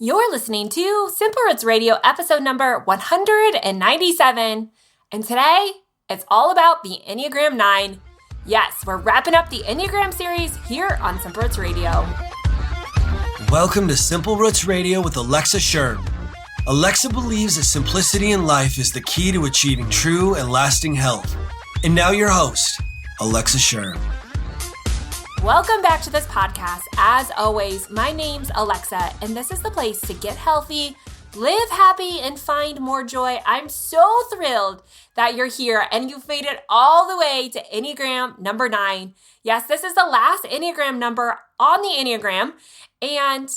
You're listening to Simple Roots Radio episode number 197. And today, it's all about the Enneagram 9. Yes, we're wrapping up the Enneagram series here on Simple Roots Radio. Welcome to Simple Roots Radio with Alexa Sherm. Alexa believes that simplicity in life is the key to achieving true and lasting health. And now your host, Alexa Sherm. Welcome back to this podcast. As always, my name's Alexa, and this is the place to get healthy, live happy, and find more joy. I'm so thrilled that you're here and you've made it all the way to Enneagram number 9. Yes, this is the last Enneagram number on the Enneagram, and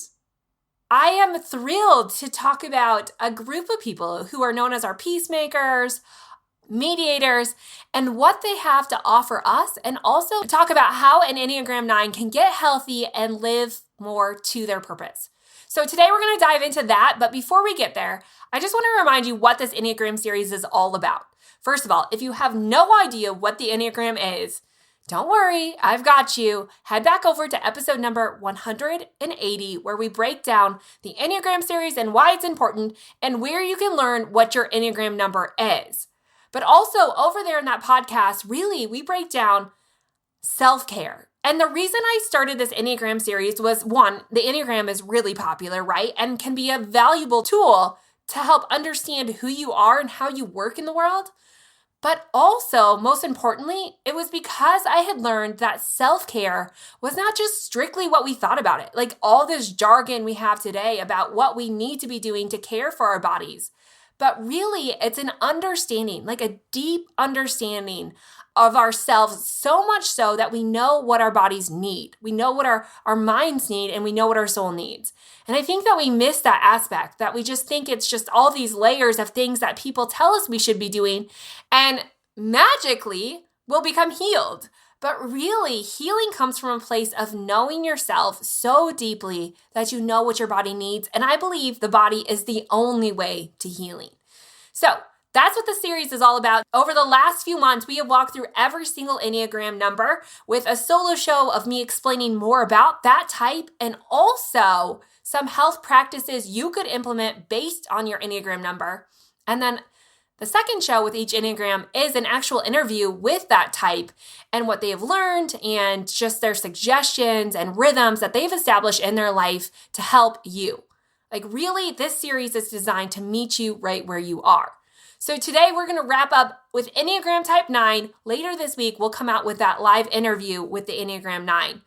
I am thrilled to talk about a group of people who are known as our peacemakers, mediators, and what they have to offer us, and also talk about how an Enneagram 9 can get healthy and live more to their purpose. So today we're going to dive into that, but before we get there, I just want to remind you what this Enneagram series is all about. First of all, if you have no idea what the Enneagram is, don't worry, I've got you. Head back over to episode number 180, where we break down the Enneagram series and why it's important, and where you can learn what your Enneagram number is. But also over there in that podcast, really, we break down self-care. And the reason I started this Enneagram series was, one, the Enneagram is really popular, right? And can be a valuable tool to help understand who you are and how you work in the world. But also, most importantly, it was because I had learned that self-care was not just strictly what we thought about it, like all this jargon we have today about what we need to be doing to care for our bodies. But really, it's an understanding, like a deep understanding of ourselves, so much so that we know what our bodies need. We know what our minds need, and we know what our soul needs. And I think that we miss that aspect, that we just think it's just all these layers of things that people tell us we should be doing, and magically we'll become healed. But really, healing comes from a place of knowing yourself so deeply that you know what your body needs. And I believe the body is the only way to healing. So that's what the series is all about. Over the last few months, we have walked through every single Enneagram number with a solo show of me explaining more about that type, and also some health practices you could implement based on your Enneagram number. And then the second show with each Enneagram is an actual interview with that type and what they have learned and just their suggestions and rhythms that they've established in their life to help you. Like really, this series is designed to meet you right where you are. So today we're going to wrap up with Enneagram Type 9. Later this week, we'll come out with that live interview with the Enneagram 9.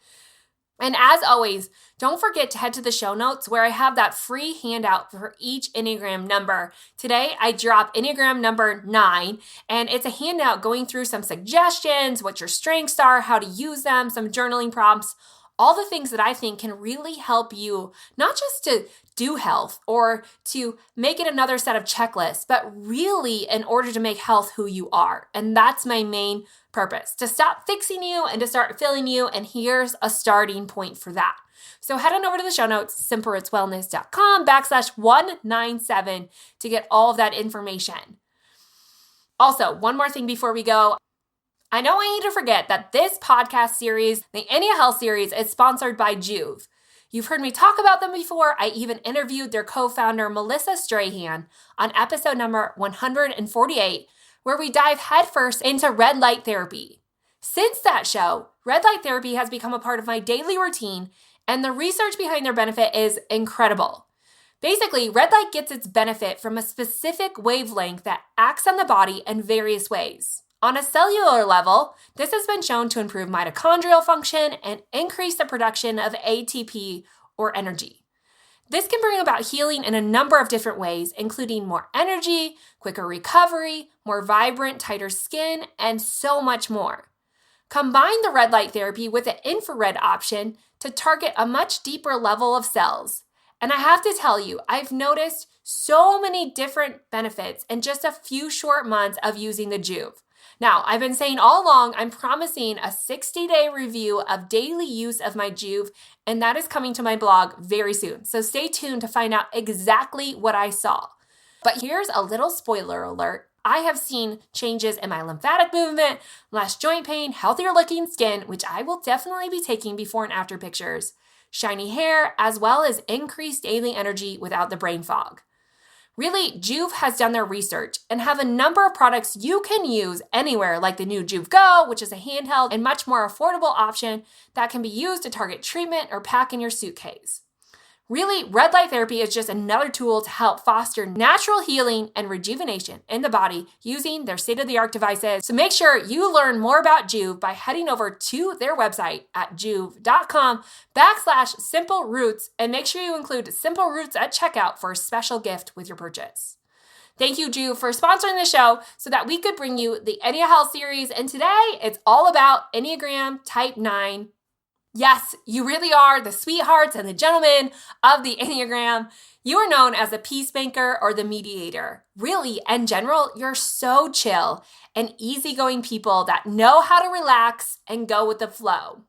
And as always, don't forget to head to the show notes where I have that free handout for each Enneagram number. Today, I drop Enneagram number 9, and it's a handout going through some suggestions, what your strengths are, how to use them, some journaling prompts, all the things that I think can really help you, not just to do health or to make it another set of checklists, but really in order to make health who you are. And that's my main purpose, to stop fixing you and to start filling you. And here's a starting point for that. So head on over to the show notes, simplerootswellness.com/197 to get all of that information. Also, one more thing before we go. I know I need to forget that this podcast series, the Ennea Health series, is sponsored by Juve. You've heard me talk about them before. I even interviewed their co-founder, Melissa Strahan, on episode number 148, where we dive headfirst into red light therapy. Since that show, red light therapy has become a part of my daily routine, and the research behind their benefit is incredible. Basically, red light gets its benefit from a specific wavelength that acts on the body in various ways. On a cellular level, this has been shown to improve mitochondrial function and increase the production of ATP, or energy. This can bring about healing in a number of different ways, including more energy, quicker recovery, more vibrant, tighter skin, and so much more. Combine the red light therapy with an infrared option to target a much deeper level of cells. And I have to tell you, I've noticed so many different benefits in just a few short months of using the Juve. Now, I've been saying all along, I'm promising a 60-day review of daily use of my Juve, and that is coming to my blog very soon. So stay tuned to find out exactly what I saw. But here's a little spoiler alert. I have seen changes in my lymphatic movement, less joint pain, healthier looking skin, which I will definitely be taking before and after pictures. shiny hair, as well as increased daily energy without the brain fog. Really, Juve has done their research and have a number of products you can use anywhere, like the new Juve Go, which is a handheld and much more affordable option that can be used to target treatment or pack in your suitcase. Really, red light therapy is just another tool to help foster natural healing and rejuvenation in the body using their state-of-the-art devices. So make sure you learn more about Juve by heading over to their website at juve.com/simple roots, and make sure you include Simple Roots at checkout for a special gift with your purchase. Thank you, Juve, for sponsoring the show so that we could bring you the Ennea Health series. And today it's all about Enneagram Type 9. Yes, you really are the sweethearts and the gentlemen of the Enneagram. You are known as the peacemaker or the mediator. Really, in general, you're so chill and easygoing people that know how to relax and go with the flow.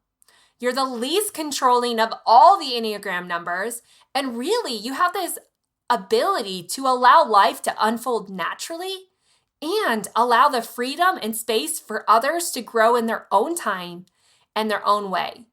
You're the least controlling of all the Enneagram numbers, and really, you have this ability to allow life to unfold naturally and allow the freedom and space for others to grow in their own time and their own way.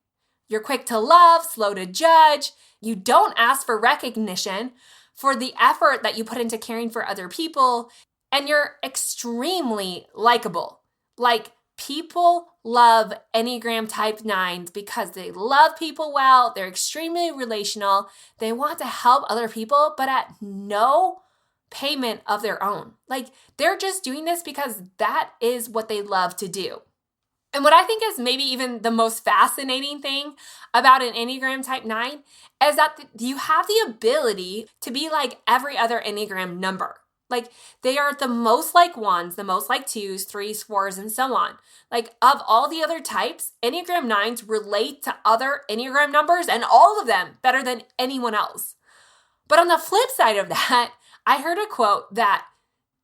You're quick to love, slow to judge. You don't ask for recognition for the effort that you put into caring for other people. And you're extremely likable. Like, people love Enneagram Type 9s because they love people well. They're extremely relational. They want to help other people, but at no payment of their own. Like, they're just doing this because that is what they love to do. And what I think is maybe even the most fascinating thing about an Enneagram Type 9 is that you have the ability to be like every other Enneagram number. Like, they are the most like ones, the most like twos, threes, fours, and so on. Like, of all the other types, Enneagram 9s relate to other Enneagram numbers and all of them better than anyone else. But on the flip side of that, I heard a quote that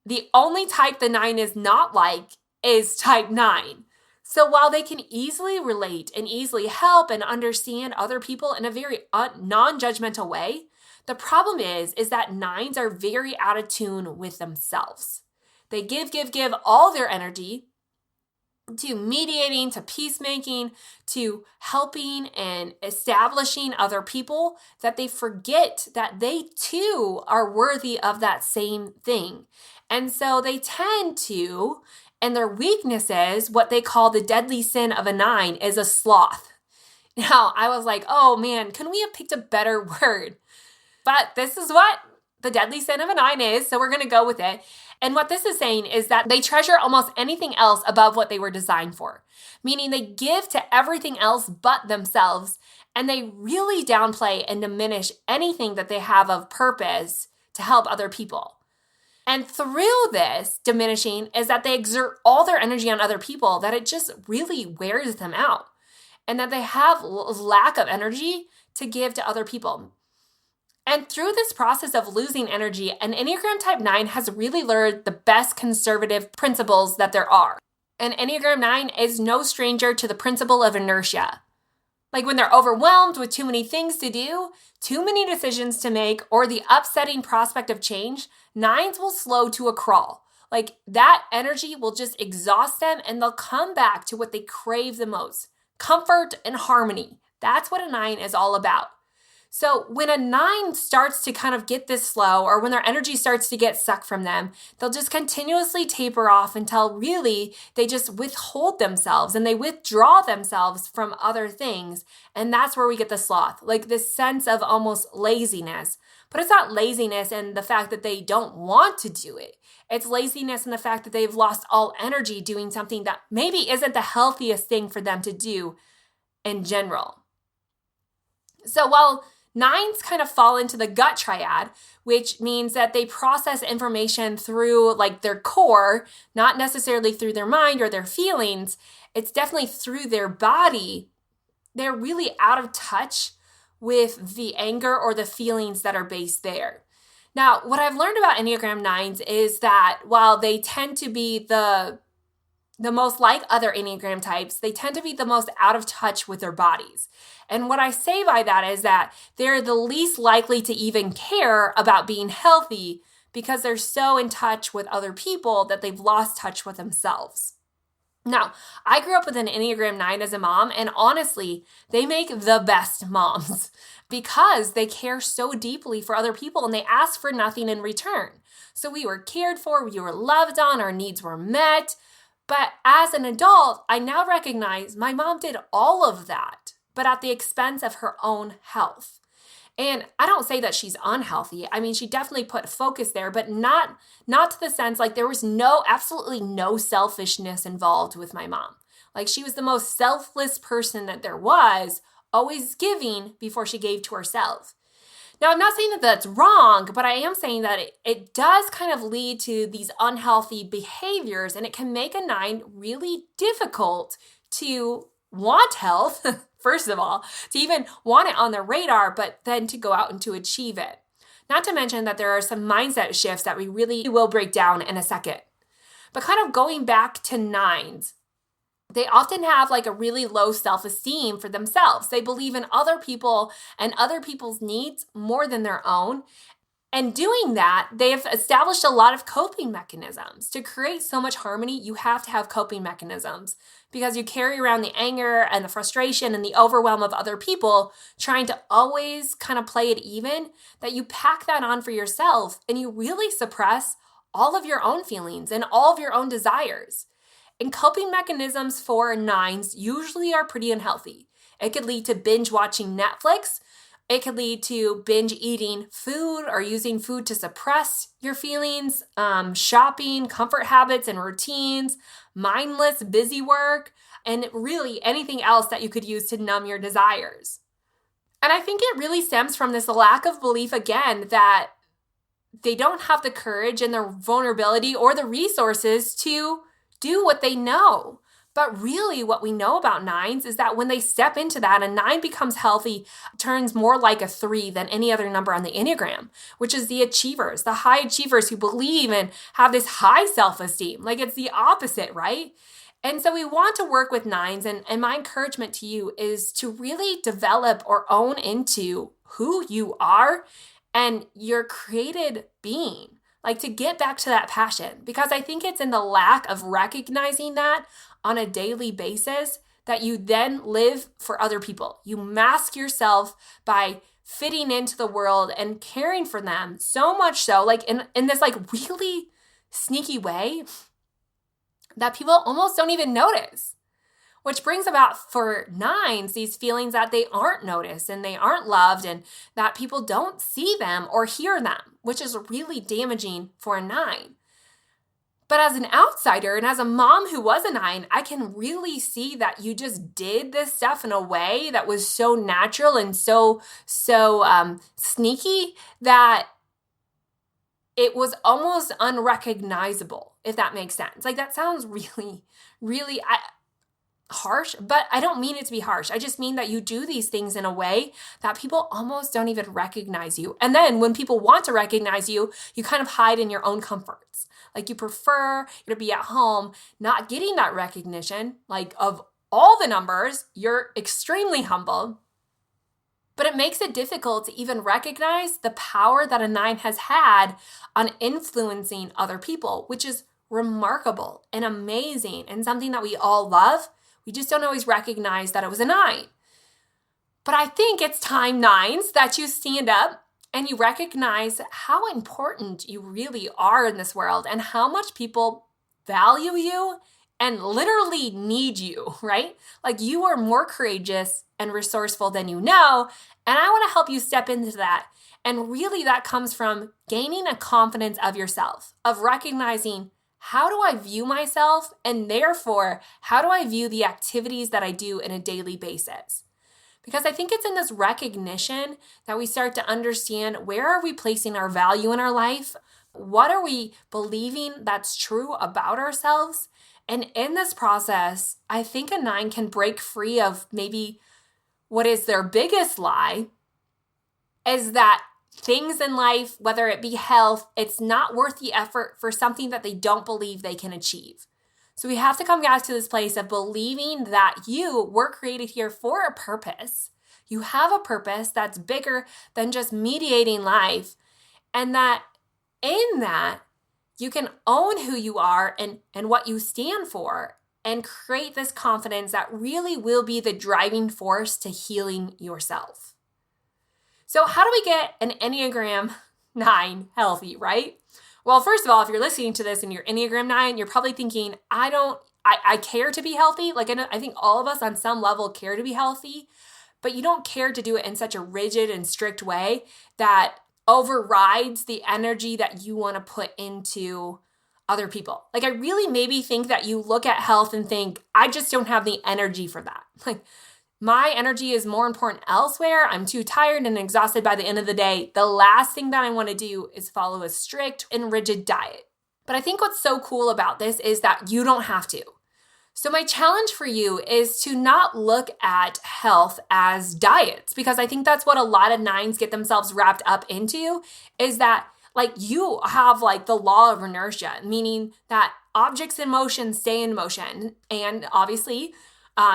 the only type the 9 is not like is Type 9. So while they can easily relate and easily help and understand other people in a very non-judgmental way, the problem is that 9s are very out of tune with themselves. They give all their energy to mediating, to peacemaking, to helping and establishing other people, that they forget that they too are worthy of that same thing. And so they tend to, and their weakness is what they call the deadly sin of a 9 is a sloth. Now, I was like, oh man, can we have picked a better word? But this is what the deadly sin of a 9 is, so we're going to go with it. And what this is saying is that they treasure almost anything else above what they were designed for, meaning they give to everything else but themselves, and they really downplay and diminish anything that they have of purpose to help other people. And through this diminishing is that they exert all their energy on other people, that it just really wears them out, and that they have lack of energy to give to other people. And through this process of losing energy, an Enneagram Type 9 has really learned the best conservative principles that there are. And Enneagram 9 is no stranger to the principle of inertia. Like, when they're overwhelmed with too many things to do, too many decisions to make, or the upsetting prospect of change, 9s will slow to a crawl. Like, that energy will just exhaust them, and they'll come back to what they crave the most: comfort and harmony. That's what a 9 is all about. So when a 9 starts to kind of get this slow, or when their energy starts to get sucked from them, they'll just continuously taper off until really they just withhold themselves and they withdraw themselves from other things. And that's where we get the sloth, like this sense of almost laziness. But it's not laziness in the fact that they don't want to do it. It's laziness in the fact that they've lost all energy doing something that maybe isn't the healthiest thing for them to do in general. So while 9s kind of fall into the gut triad, which means that they process information through like their core, not necessarily through their mind or their feelings. It's definitely through their body. They're really out of touch with the anger or the feelings that are based there. Now, what I've learned about Enneagram 9s is that while they tend to be the most like other Enneagram types, they tend to be the most out of touch with their bodies. And what I say by that is that they're the least likely to even care about being healthy because they're so in touch with other people that they've lost touch with themselves. Now, I grew up with an Enneagram 9 as a mom, and honestly, they make the best moms because they care so deeply for other people and they ask for nothing in return. So we were cared for, we were loved on, our needs were met. But as an adult, I now recognize my mom did all of that, but at the expense of her own health. And I don't say that she's unhealthy. I mean, she definitely put focus there, but not to the sense like there was absolutely no selfishness involved with my mom. Like she was the most selfless person that there was, always giving before she gave to herself. Now, I'm not saying that that's wrong, but I am saying that it does kind of lead to these unhealthy behaviors, and it can make a 9 really difficult to want health, first of all, to even want it on the radar, but then to go out and to achieve it. Not to mention that there are some mindset shifts that we really will break down in a second. But kind of going back to 9s, they often have like a really low self-esteem for themselves. They believe in other people and other people's needs more than their own. And doing that, they have established a lot of coping mechanisms. To create so much harmony, you have to have coping mechanisms because you carry around the anger and the frustration and the overwhelm of other people trying to always kind of play it even, that you pack that on for yourself and you really suppress all of your own feelings and all of your own desires. And coping mechanisms for 9s usually are pretty unhealthy. It could lead to binge watching Netflix. It could lead to binge eating food or using food to suppress your feelings, shopping, comfort habits and routines, mindless busy work, and really anything else that you could use to numb your desires. And I think it really stems from this lack of belief, again, that they don't have the courage and the vulnerability or the resources to do what they know. But really what we know about 9s is that when they step into that, a 9 becomes healthy, turns more like a 3 than any other number on the Enneagram, which is the achievers, the high achievers who believe and have this high self-esteem. Like it's the opposite, right? And so we want to work with 9s, and my encouragement to you is to really develop or own into who you are and your created being. Like to get back to that passion, because I think it's in the lack of recognizing that on a daily basis that you then live for other people. You mask yourself by fitting into the world and caring for them so much so, like in this like really sneaky way that people almost don't even notice. Which brings about for 9s these feelings that they aren't noticed and they aren't loved and that people don't see them or hear them, which is really damaging for a 9. But as an outsider and as a mom who was a 9, I can really see that you just did this stuff in a way that was so natural and so sneaky that it was almost unrecognizable, if that makes sense. Like that sounds really, really harsh, but I don't mean it to be harsh. I just mean that you do these things in a way that people almost don't even recognize you. And then when people want to recognize you, you kind of hide in your own comforts. Like you prefer to be at home, not getting that recognition. Like of all the numbers, you're extremely humble. But it makes it difficult to even recognize the power that a 9 has had on influencing other people, which is remarkable and amazing and something that we all love. We just don't always recognize that it was a 9. But I think it's time, 9s, that you stand up and you recognize how important you really are in this world and how much people value you and literally need you, right? Like you are more courageous and resourceful than you know. And I want to help you step into that. And really that comes from gaining a confidence of yourself, of recognizing how do I view myself? And therefore, how do I view the activities that I do in a daily basis? Because I think it's in this recognition that we start to understand where are we placing our value in our life? What are we believing that's true about ourselves? And in this process, I think a 9 can break free of maybe what is their biggest lie is that things in life, whether it be health, it's not worth the effort for something that they don't believe they can achieve. So we have to come back to this place of believing that you were created here for a purpose. You have a purpose that's bigger than just mediating life. And that in that, you can own who you are and what you stand for and create this confidence that really will be the driving force to healing yourself. So how do we get an Enneagram 9 healthy, right? Well, first of all, if you're listening to this and you're Enneagram 9, you're probably thinking, I care to be healthy. Like I think all of us on some level care to be healthy, but you don't care to do it in such a rigid and strict way that overrides the energy that you want to put into other people. Like I really maybe think that you look at health and think, I just don't have the energy for that. Like my energy is more important elsewhere. I'm too tired and exhausted by the end of the day. The last thing that I want to do is follow a strict and rigid diet. But I think what's so cool about this is that you don't have to. So my challenge for you is to not look at health as diets, because I think that's what a lot of 9s get themselves wrapped up into, is that like you have like the law of inertia, meaning that objects in motion stay in motion. And obviously,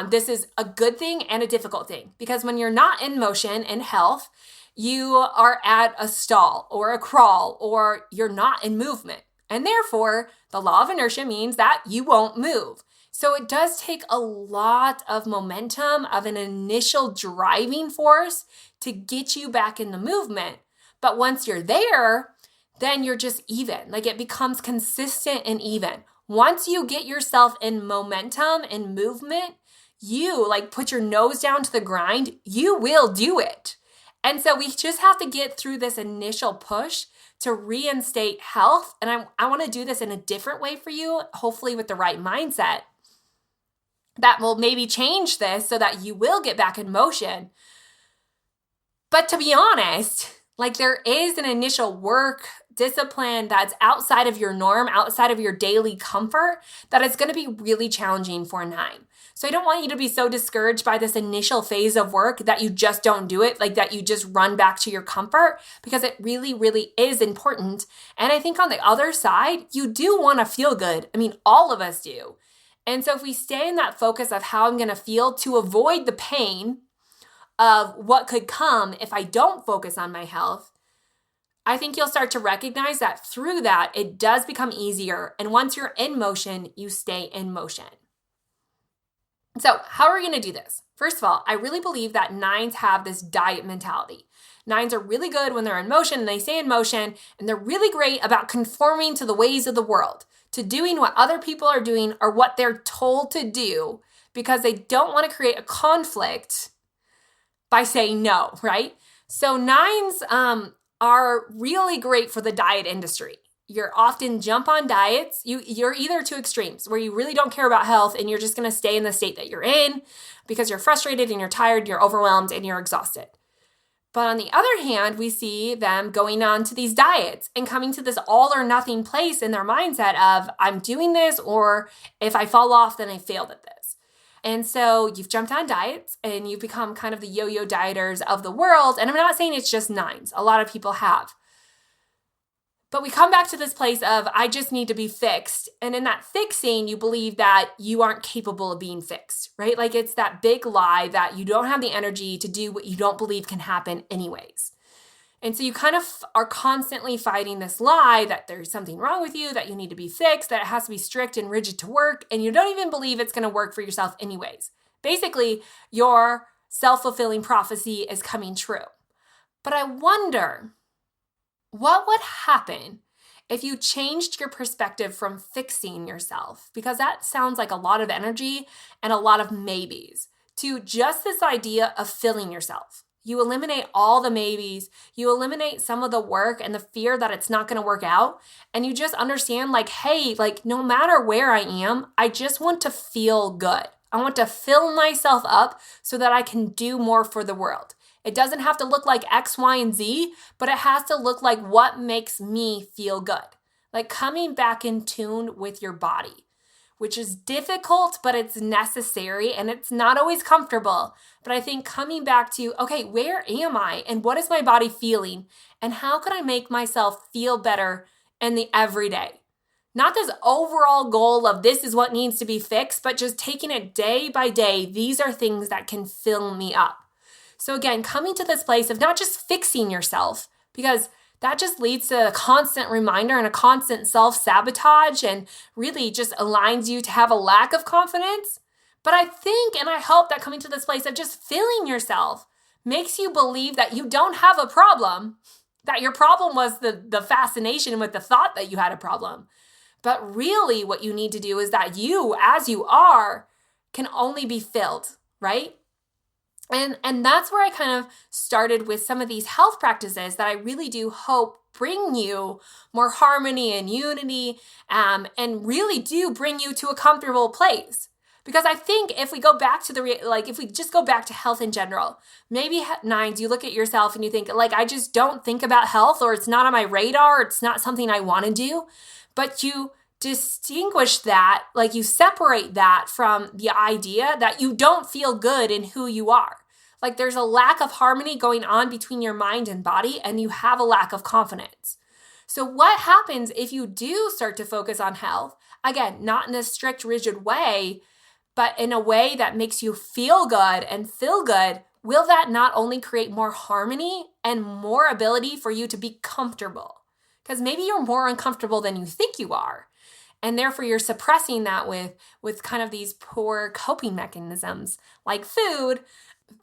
this is a good thing and a difficult thing, because when you're not in motion in health, you are at a stall or a crawl, or you're not in movement. And therefore, the law of inertia means that you won't move. So it does take a lot of momentum, of an initial driving force to get you back in the movement. But once you're there, then you're just even. Like it becomes consistent and even. Once you get yourself in momentum and movement, you like put your nose down to the grind, you will do it. And so we just have to get through this initial push to reinstate health. And I want to do this in a different way for you, hopefully with the right mindset that will maybe change this so that you will get back in motion. But to be honest, like there is an initial work discipline that's outside of your norm, outside of your daily comfort, that it's going to be really challenging for a 9. So I don't want you to be so discouraged by this initial phase of work that you just don't do it, like that you just run back to your comfort, because it really, really is important. And I think on the other side, you do want to feel good. I mean, all of us do. And so if we stay in that focus of how I'm going to feel to avoid the pain of what could come if I don't focus on my health, I think you'll start to recognize that through that, it does become easier. And once you're in motion, you stay in motion. So how are we going to do this? First of all, I really believe that 9s have this diet mentality. 9s are really good when they're in motion and they stay in motion, and they're really great about conforming to the ways of the world, to doing what other people are doing or what they're told to do, because they don't want to create a conflict by saying no, right? So 9s are really great for the diet industry. You're often jump on diets. You're either two extremes where you really don't care about health and you're just going to stay in the state that you're in because you're frustrated and you're tired, you're overwhelmed, and you're exhausted. But on the other hand, we see them going on to these diets and coming to this all or nothing place in their mindset of, I'm doing this, or if I fall off, then I failed at this. And so you've jumped on diets and you've become kind of the yo-yo dieters of the world. And I'm not saying it's just 9s. A lot of people have. But we come back to this place of, I just need to be fixed. And in that fixing, you believe that you aren't capable of being fixed, right? Like it's that big lie that you don't have the energy to do what you don't believe can happen anyways. And so you kind of are constantly fighting this lie that there's something wrong with you, that you need to be fixed, that it has to be strict and rigid to work, and you don't even believe it's going to work for yourself anyways. Basically, your self-fulfilling prophecy is coming true. But I wonder, what would happen if you changed your perspective from fixing yourself? Because that sounds like a lot of energy and a lot of maybes, to just this idea of filling yourself. You eliminate all the maybes, you eliminate some of the work and the fear that it's not going to work out. And you just understand like, hey, like no matter where I am, I just want to feel good. I want to fill myself up so that I can do more for the world. It doesn't have to look like X, Y, and Z, but it has to look like what makes me feel good. Like coming back in tune with your body, which is difficult, but it's necessary and it's not always comfortable. But I think coming back to, okay, where am I and what is my body feeling and how can I make myself feel better in the everyday? Not this overall goal of this is what needs to be fixed, but just taking it day by day. These are things that can fill me up. So again, coming to this place of not just fixing yourself, because that just leads to a constant reminder and a constant self-sabotage and really just aligns you to have a lack of confidence. But I think and I hope that coming to this place of just feeling yourself makes you believe that you don't have a problem, that your problem was the fascination with the thought that you had a problem. But really what you need to do is that you, as you are, can only be filled, right? And that's where I kind of started with some of these health practices that I really do hope bring you more harmony and unity, and really do bring you to a comfortable place. Because I think if we go back to if we just go back to health in general, maybe nines, you look at yourself and you think I just don't think about health, or it's not on my radar, or it's not something I want to do. But you distinguish that, you separate that from the idea that you don't feel good in who you are. There's a lack of harmony going on between your mind and body, and you have a lack of confidence. So what happens if you do start to focus on health? Again, not in a strict, rigid way, but in a way that makes you feel good and feel good. Will that not only create more harmony and more ability for you to be comfortable? Because maybe you're more uncomfortable than you think you are. And therefore you're suppressing that with kind of these poor coping mechanisms like food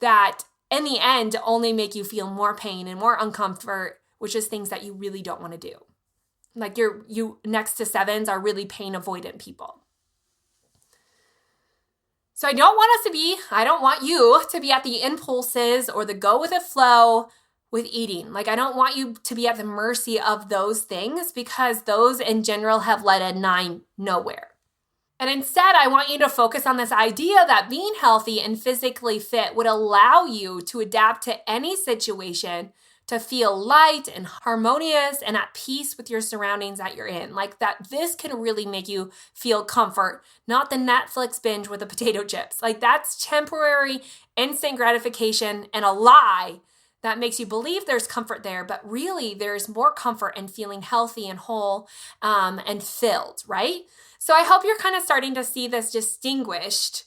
that in the end only make you feel more pain and more uncomfort, which is things that you really don't want to do. You next to sevens are really pain avoidant people. So I don't want you to be at the impulses or the go with the flow with eating. I don't want you to be at the mercy of those things, because those in general have led a 9 nowhere. And instead, I want you to focus on this idea that being healthy and physically fit would allow you to adapt to any situation, to feel light and harmonious and at peace with your surroundings that you're in. That this can really make you feel comfort, not the Netflix binge with the potato chips. That's temporary, instant gratification and a lie that makes you believe there's comfort there, but really there's more comfort in feeling healthy and whole and filled, right? So I hope you're kind of starting to see this distinguished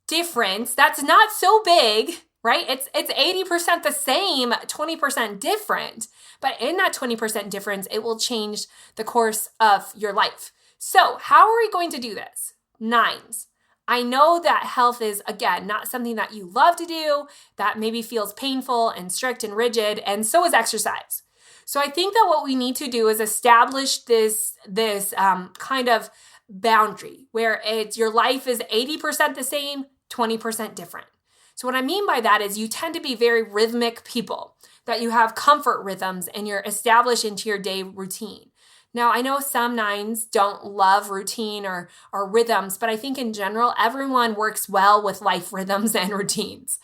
difference that's not so big, right? It's 80% the same, 20% different. But in that 20% difference, it will change the course of your life. So how are we going to do this? Nines. I know that health is, again, not something that you love to do, that maybe feels painful and strict and rigid, and so is exercise. So I think that what we need to do is establish this kind of boundary where your life is 80% the same, 20% different. So what I mean by that is you tend to be very rhythmic people, that you have comfort rhythms and you're established into your day routine. Now, I know some nines don't love routine or rhythms, but I think in general, everyone works well with life rhythms and routines.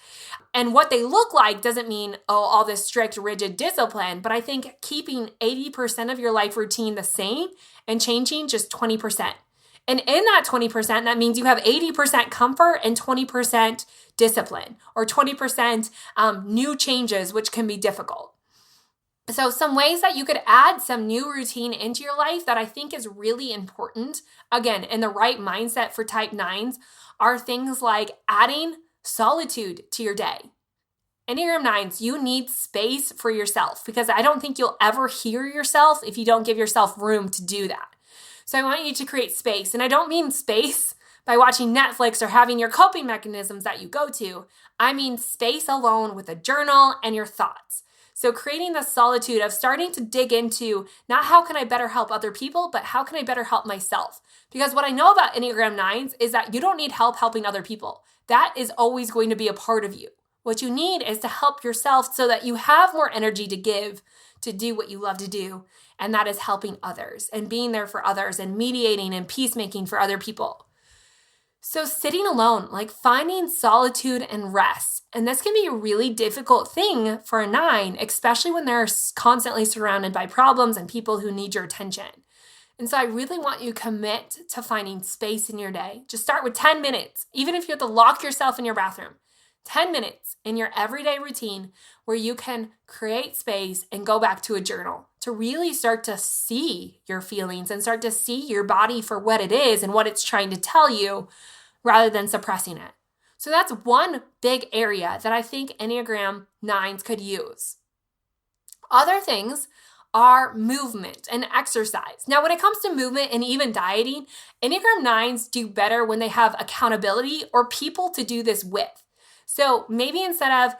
And what they look like doesn't mean, all this strict, rigid discipline, but I think keeping 80% of your life routine the same and changing just 20%. And in that 20%, that means you have 80% comfort and 20% discipline, or 20% new changes, which can be difficult. So some ways that you could add some new routine into your life that I think is really important, again, in the right mindset for type 9s, are things like adding solitude to your day. Enneagram 9s, you need space for yourself, because I don't think you'll ever hear yourself if you don't give yourself room to do that. So I want you to create space. And I don't mean space by watching Netflix or having your coping mechanisms that you go to. I mean space alone with a journal and your thoughts. So creating the solitude of starting to dig into not how can I better help other people, but how can I better help myself? Because what I know about Enneagram 9s is that you don't need help helping other people. That is always going to be a part of you. What you need is to help yourself so that you have more energy to give, to do what you love to do. And that is helping others and being there for others and mediating and peacemaking for other people. So sitting alone, finding solitude and rest. And this can be a really difficult thing for a 9, especially when they're constantly surrounded by problems and people who need your attention. And so I really want you to commit to finding space in your day. Just start with 10 minutes, even if you have to lock yourself in your bathroom. 10 minutes in your everyday routine where you can create space and go back to a journal to really start to see your feelings and start to see your body for what it is and what it's trying to tell you rather than suppressing it. So that's one big area that I think Enneagram 9s could use. Other things are movement and exercise. Now, when it comes to movement and even dieting, Enneagram 9s do better when they have accountability or people to do this with. So maybe instead of,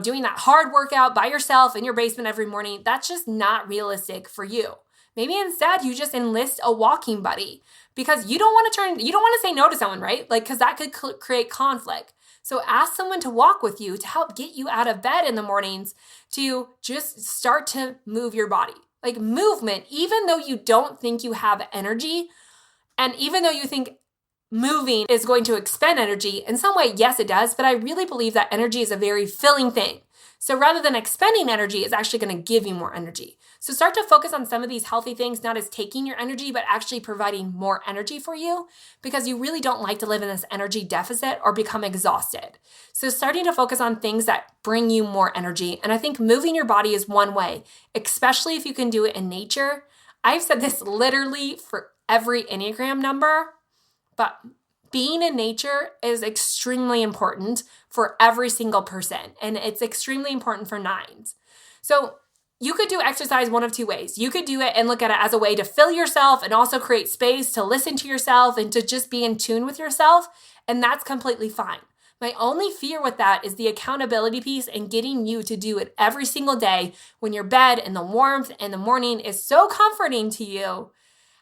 doing that hard workout by yourself in your basement every morning, that's just not realistic for you. Maybe instead you just enlist a walking buddy because you don't want to say no to someone, right? Because that could create conflict. So ask someone to walk with you to help get you out of bed in the mornings to just start to move your body. Like movement, even though you don't think you have energy, and even though you think moving is going to expend energy, in some way, yes, it does, but I really believe that energy is a very filling thing. So rather than expending energy, it's actually going to give you more energy. So start to focus on some of these healthy things, not as taking your energy, but actually providing more energy for you because you really don't like to live in this energy deficit or become exhausted. So starting to focus on things that bring you more energy. And I think moving your body is one way, especially if you can do it in nature. I've said this literally for every Enneagram number, but being in nature is extremely important for every single person, and it's extremely important for 9s. So you could do exercise one of two ways. You could do it and look at it as a way to fill yourself and also create space to listen to yourself and to just be in tune with yourself, and that's completely fine. My only fear with that is the accountability piece and getting you to do it every single day when your bed and the warmth in the morning is so comforting to you.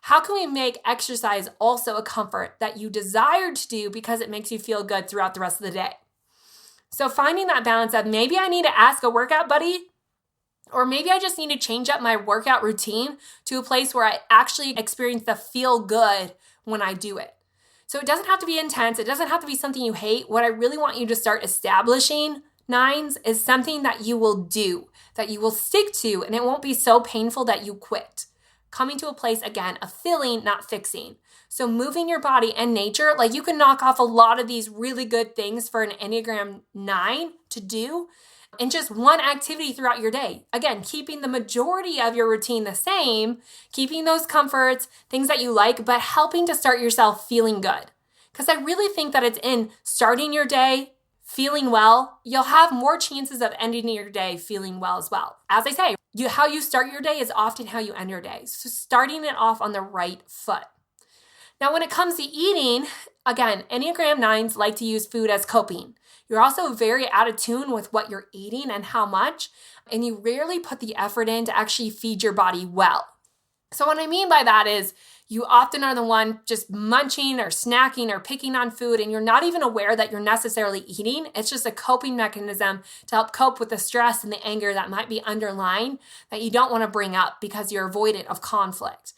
How can we make exercise also a comfort that you desire to do because it makes you feel good throughout the rest of the day? So finding that balance of maybe I need to ask a workout buddy, or maybe I just need to change up my workout routine to a place where I actually experience the feel good when I do it. So it doesn't have to be intense. It doesn't have to be something you hate. What I really want you to start establishing, 9s, is something that you will do, that you will stick to, and it won't be so painful that you quit. Coming to a place, again, of filling, not fixing. So moving your body and nature, you can knock off a lot of these really good things for an Enneagram 9 to do in just one activity throughout your day. Again, keeping the majority of your routine the same, keeping those comforts, things that you like, but helping to start yourself feeling good. Because I really think that it's in starting your day feeling well, you'll have more chances of ending your day feeling well as well. As I say, how you start your day is often how you end your day. So starting it off on the right foot. Now, when it comes to eating, again, Enneagram 9s like to use food as coping. You're also very out of tune with what you're eating and how much, and you rarely put the effort in to actually feed your body well. So what I mean by that is you often are the one just munching or snacking or picking on food, and you're not even aware that you're necessarily eating. It's just a coping mechanism to help cope with the stress and the anger that might be underlying that you don't want to bring up because you're avoidant of conflict.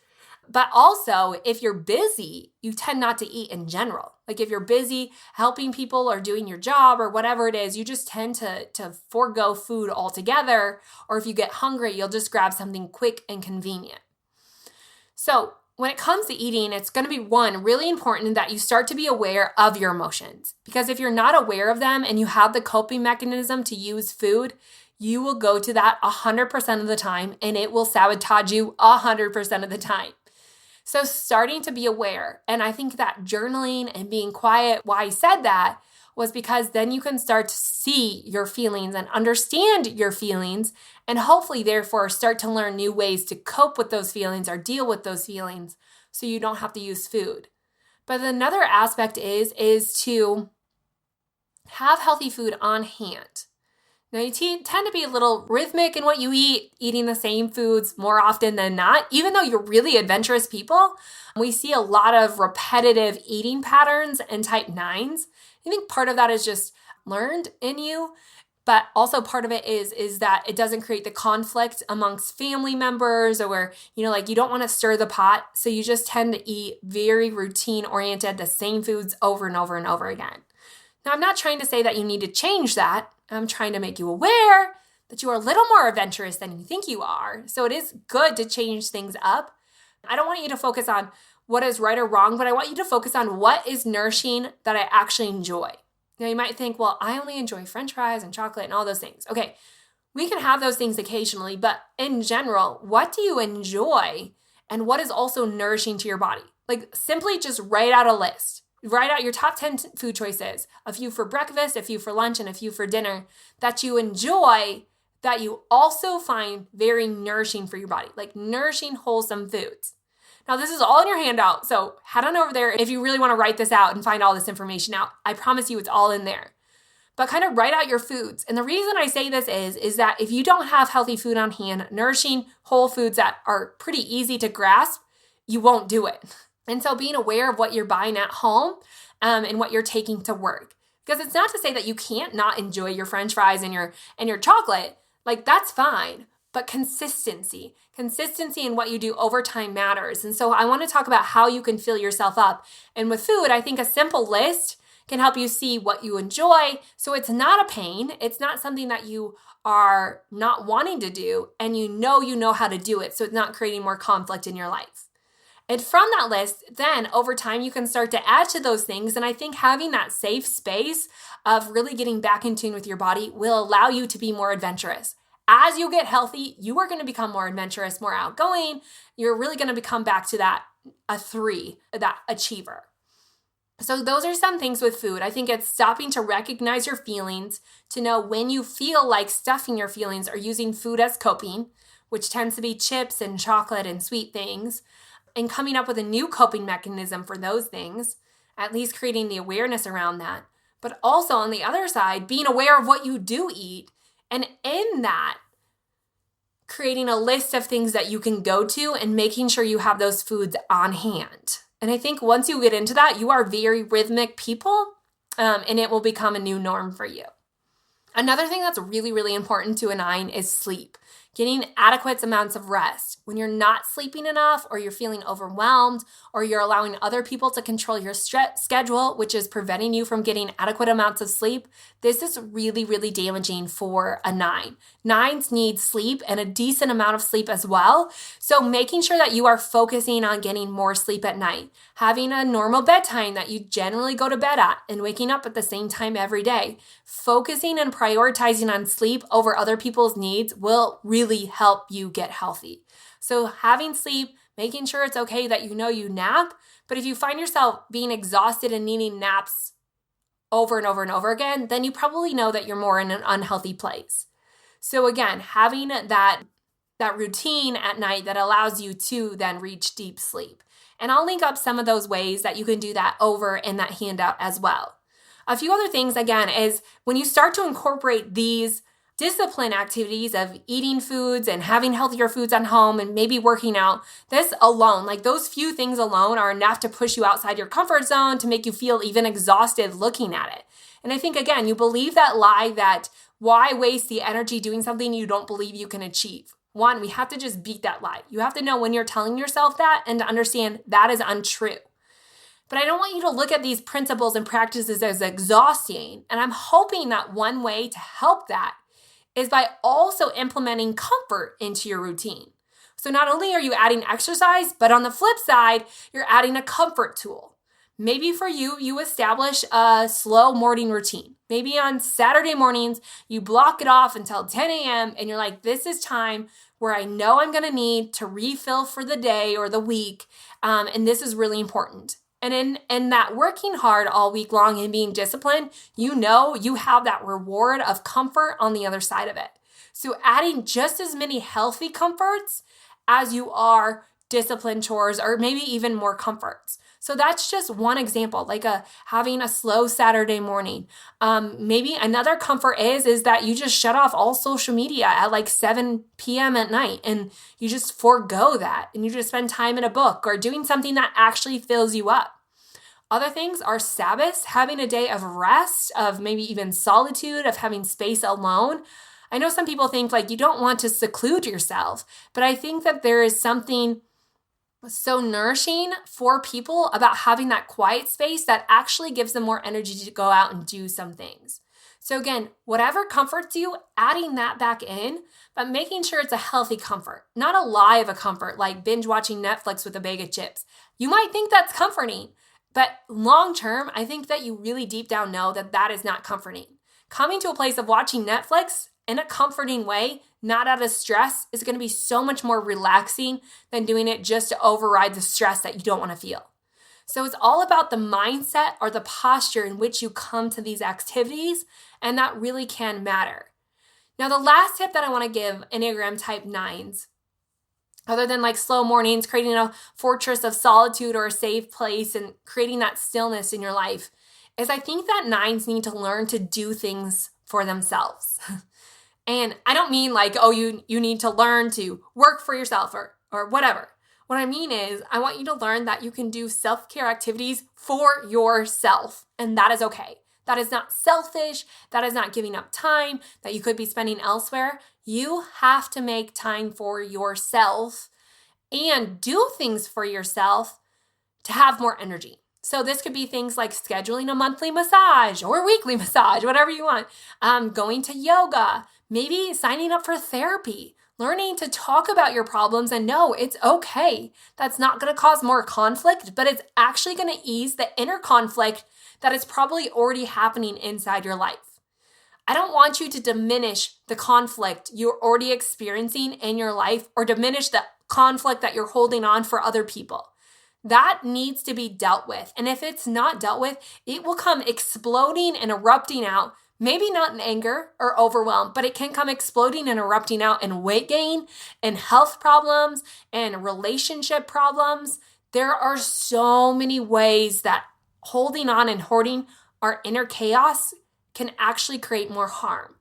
But also, if you're busy, you tend not to eat in general. If you're busy helping people or doing your job or whatever it is, you just tend to forego food altogether. Or if you get hungry, you'll just grab something quick and convenient. So when it comes to eating, it's going to be really important that you start to be aware of your emotions. Because if you're not aware of them and you have the coping mechanism to use food, you will go to that 100% of the time and it will sabotage you 100% of the time. So starting to be aware, and I think that journaling and being quiet, why I said that was because then you can start to see your feelings and understand your feelings, and hopefully therefore start to learn new ways to cope with those feelings or deal with those feelings so you don't have to use food. But another aspect is to have healthy food on hand. Now, you tend to be a little rhythmic in what you eat, eating the same foods more often than not. Even though you're really adventurous people, we see a lot of repetitive eating patterns in type 9s. I think part of that is just learned in you, but also part of it is that it doesn't create the conflict amongst family members or, you don't want to stir the pot. So you just tend to eat very routine oriented, the same foods over and over and over again. Now, I'm not trying to say that you need to change that. I'm trying to make you aware that you are a little more adventurous than you think you are. So it is good to change things up. I don't want you to focus on what is right or wrong, but I want you to focus on what is nourishing that I actually enjoy. Now, you might think, well, I only enjoy French fries and chocolate and all those things. Okay, we can have those things occasionally, but in general, what do you enjoy and what is also nourishing to your body? Simply just write out a list. Write out your top 10 food choices, a few for breakfast, a few for lunch, and a few for dinner that you enjoy that you also find very nourishing for your body, like nourishing, wholesome foods. Now, this is all in your handout, so head on over there if you really want to write this out and find all this information out. I promise you it's all in there. But kind of write out your foods. And the reason I say this is that if you don't have healthy food on hand, nourishing whole foods that are pretty easy to grasp, you won't do it. And so being aware of what you're buying at home and what you're taking to work. Because it's not to say that you can't not enjoy your French fries and your chocolate. Like, that's fine. But consistency in what you do over time matters. And so I want to talk about how you can fill yourself up. And with food, I think a simple list can help you see what you enjoy. So it's not a pain. It's not something that you are not wanting to do, and you know how to do it. So it's not creating more conflict in your life. And from that list, then over time, you can start to add to those things. And I think having that safe space of really getting back in tune with your body will allow you to be more adventurous. As you get healthy, you are going to become more adventurous, more outgoing. You're really going to become back to that achiever. So those are some things with food. I think it's stopping to recognize your feelings, to know when you feel like stuffing your feelings or using food as coping, which tends to be chips and chocolate and sweet things, and coming up with a new coping mechanism for those things, at least creating the awareness around that. But also on the other side, being aware of what you do eat, and in that, creating a list of things that you can go to and making sure you have those foods on hand. And I think once you get into that, you are very rhythmic people, and it will become a new norm for you. Another thing that's really, really important to a 9 is sleep. Getting adequate amounts of rest. When you're not sleeping enough, or you're feeling overwhelmed, or you're allowing other people to control your schedule, which is preventing you from getting adequate amounts of sleep, this is really, really damaging for a 9. 9s need sleep and a decent amount of sleep as well. So making sure that you are focusing on getting more sleep at night, having a normal bedtime that you generally go to bed at, and waking up at the same time every day, focusing and prioritizing on sleep over other people's needs will really help you get healthy. So having sleep, making sure it's okay that you nap, but if you find yourself being exhausted and needing naps over and over and over again, then you probably know that you're more in an unhealthy place. So again, having that routine at night that allows you to then reach deep sleep. And I'll link up some of those ways that you can do that over in that handout as well. A few other things, again, is when you start to incorporate these discipline activities of eating foods and having healthier foods at home and maybe working out, this alone, like those few things alone are enough to push you outside your comfort zone, to make you feel even exhausted looking at it. And I think, again, you believe that lie that why waste the energy doing something you don't believe you can achieve? One, we have to just beat that lie. You have to know when you're telling yourself that and to understand that is untrue. But I don't want you to look at these principles and practices as exhausting. And I'm hoping that one way to help that is by also implementing comfort into your routine. So not only are you adding exercise, but on the flip side, you're adding a comfort tool. Maybe for you, you establish a slow morning routine. Maybe on Saturday mornings, you block it off until 10 a.m. and you're like, this is time where I know I'm going to need to refill for the day or the week. And this is really important. And in that working hard all week long and being disciplined, you know you have that reward of comfort on the other side of it. So adding just as many healthy comforts as you are disciplined chores, or maybe even more comforts. So that's just one example, like having a slow Saturday morning. Maybe another comfort is that you just shut off all social media at like 7 p.m. at night, and you just forego that, and you just spend time in a book or doing something that actually fills you up. Other things are Sabbaths, having a day of rest, of maybe even solitude, of having space alone. I know some people think like you don't want to seclude yourself, but I think that there is something so nourishing for people about having that quiet space that actually gives them more energy to go out and do some things. So again, whatever comforts you, adding that back in, but making sure it's a healthy comfort, not a lie of a comfort like binge watching Netflix with a bag of chips. You might think that's comforting, but long term, I think that you really deep down know that that is not comforting. Coming to a place of watching Netflix in a comforting way, not out of stress, is going to be so much more relaxing than doing it just to override the stress that you don't want to feel. So it's all about the mindset or the posture in which you come to these activities, and that really can matter. Now, the last tip that I want to give Enneagram type 9s, other than like slow mornings, creating a fortress of solitude or a safe place and creating that stillness in your life, is I think that 9s need to learn to do things for themselves. And I don't mean like, oh, you need to learn to work for yourself or whatever. What I mean is I want you to learn that you can do self-care activities for yourself, and that is okay. That is not selfish. That is not giving up time that you could be spending elsewhere. You have to make time for yourself and do things for yourself to have more energy. So this could be things like scheduling a monthly massage or weekly massage, whatever you want, going to yoga, maybe signing up for therapy, learning to talk about your problems and know it's okay. That's not going to cause more conflict, but it's actually going to ease the inner conflict that is probably already happening inside your life. I don't want you to diminish the conflict you're already experiencing in your life or diminish the conflict that you're holding on for other people. That needs to be dealt with. And if it's not dealt with, it will come exploding and erupting out. Maybe not in anger or overwhelm, but it can come exploding and erupting out in weight gain and health problems and relationship problems. There are so many ways that holding on and hoarding our inner chaos can actually create more harm.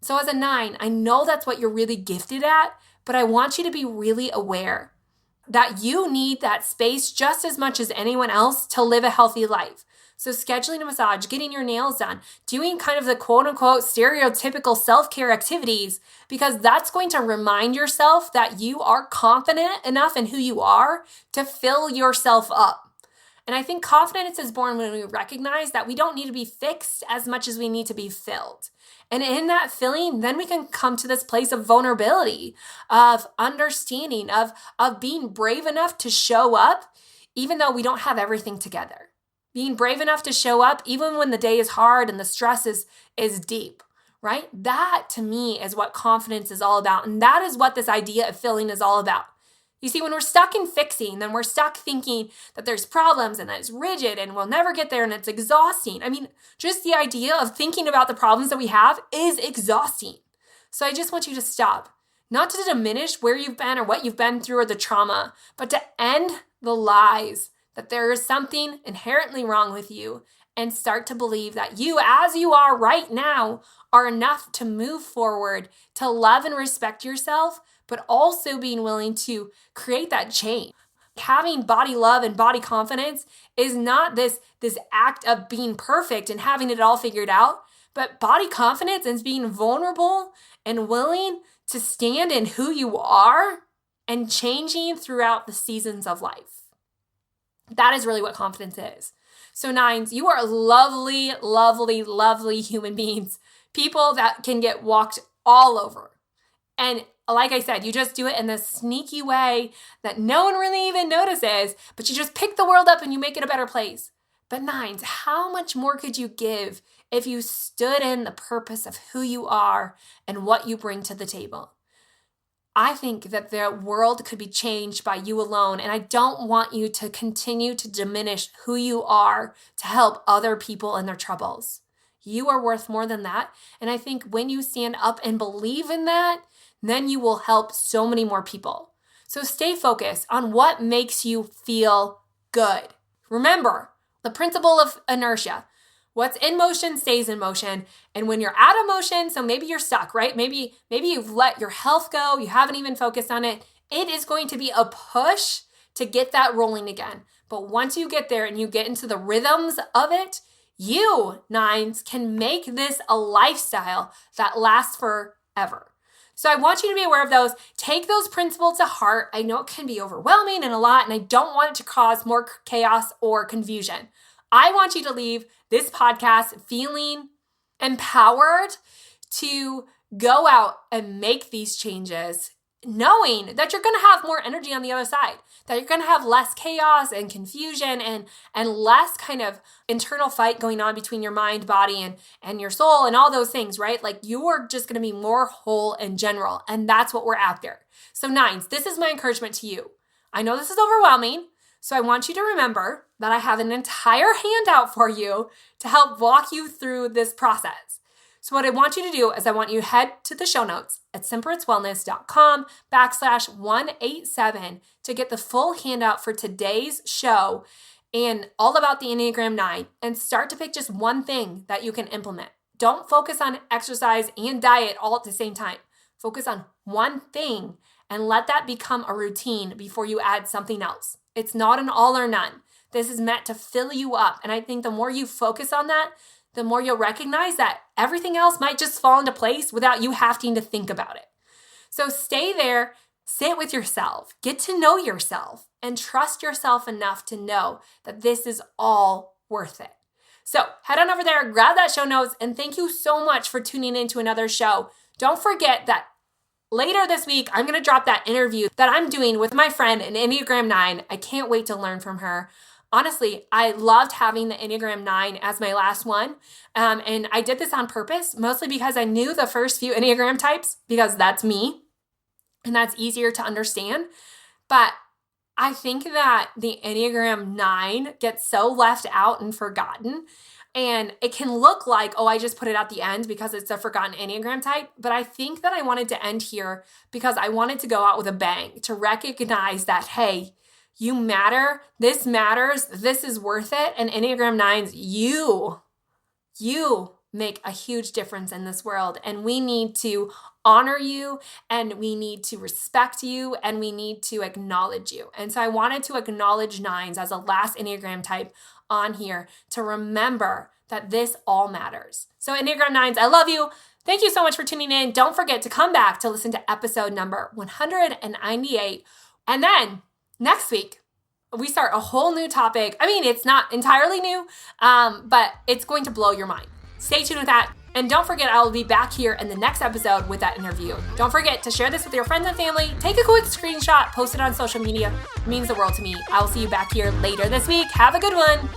So as a 9, I know that's what you're really gifted at, but I want you to be really aware that you need that space just as much as anyone else to live a healthy life. So scheduling a massage, getting your nails done, doing kind of the quote unquote stereotypical self-care activities, because that's going to remind yourself that you are confident enough in who you are to fill yourself up. And I think confidence is born when we recognize that we don't need to be fixed as much as we need to be filled. And in that filling, then we can come to this place of vulnerability, of understanding, of being brave enough to show up, even though we don't have everything together. Being brave enough to show up, even when the day is hard and the stress is deep, right? That, to me, is what confidence is all about. And that is what this idea of filling is all about. You see, when we're stuck in fixing, then we're stuck thinking that there's problems and that it's rigid and we'll never get there and it's exhausting. I mean, just the idea of thinking about the problems that we have is exhausting. So I just want you to stop, not to diminish where you've been or what you've been through or the trauma, but to end the lies that there is something inherently wrong with you and start to believe that you, as you are right now, are enough to move forward, to love and respect yourself, but also being willing to create that change. Having body love and body confidence is not this act of being perfect and having it all figured out, but body confidence is being vulnerable and willing to stand in who you are and changing throughout the seasons of life. That is really what confidence is. So 9s, you are lovely, lovely, lovely human beings, people that can get walked all over. And like I said, you just do it in this sneaky way that no one really even notices, but you just pick the world up and you make it a better place. But 9s, how much more could you give if you stood in the purpose of who you are and what you bring to the table? I think that the world could be changed by you alone, and I don't want you to continue to diminish who you are to help other people in their troubles. You are worth more than that, and I think when you stand up and believe in that, then you will help so many more people. So stay focused on what makes you feel good. Remember the principle of inertia. What's in motion stays in motion. And when you're out of motion, so maybe you're stuck, right? Maybe you've let your health go. You haven't even focused on it. It is going to be a push to get that rolling again. But once you get there and you get into the rhythms of it, you, 9s, can make this a lifestyle that lasts forever. So I want you to be aware of those. Take those principles to heart. I know it can be overwhelming and a lot, and I don't want it to cause more chaos or confusion. I want you to leave this podcast feeling empowered to go out and make these changes, knowing that you're going to have more energy on the other side, that you're going to have less chaos and confusion and less kind of internal fight going on between your mind, body, and your soul and all those things, right? Like you're just going to be more whole in general. And that's what we're after. So 9s, this is my encouragement to you. I know this is overwhelming. So I want you to remember that I have an entire handout for you to help walk you through this process. So what I want you to do is I want you to head to the show notes at simpleritswellness.com/187 to get the full handout for today's show and all about the Enneagram 9 and start to pick just one thing that you can implement. Don't focus on exercise and diet all at the same time. Focus on one thing and let that become a routine before you add something else. It's not an all or none. This is meant to fill you up. And I think the more you focus on that, the more you'll recognize that everything else might just fall into place without you having to think about it. So stay there, sit with yourself, get to know yourself, and trust yourself enough to know that this is all worth it. So head on over there, grab that show notes, and thank you so much for tuning in to another show. Don't forget that later this week, I'm going to drop that interview that I'm doing with my friend, an Enneagram 9. I can't wait to learn from her. Honestly, I loved having the Enneagram 9 as my last one. And I did this on purpose, mostly because I knew the first few Enneagram types, because that's me. And that's easier to understand. But I think that the Enneagram 9 gets so left out and forgotten. And it can look like, oh, I just put it at the end because it's a forgotten Enneagram type. But I think that I wanted to end here because I wanted to go out with a bang to recognize that, hey, you matter, this matters, this is worth it. And Enneagram 9s, you make a huge difference in this world. And we need to honor you, and we need to respect you, and we need to acknowledge you. And so I wanted to acknowledge 9s as a last Enneagram type on here to remember that this all matters. So Enneagram 9s, I love you. Thank you so much for tuning in. Don't forget to come back to listen to episode number 198. And then next week, we start a whole new topic. I mean, it's not entirely new, but it's going to blow your mind. Stay tuned with that. And don't forget, I will be back here in the next episode with that interview. Don't forget to share this with your friends and family. Take a quick screenshot, post it on social media. It means the world to me. I will see you back here later this week. Have a good one.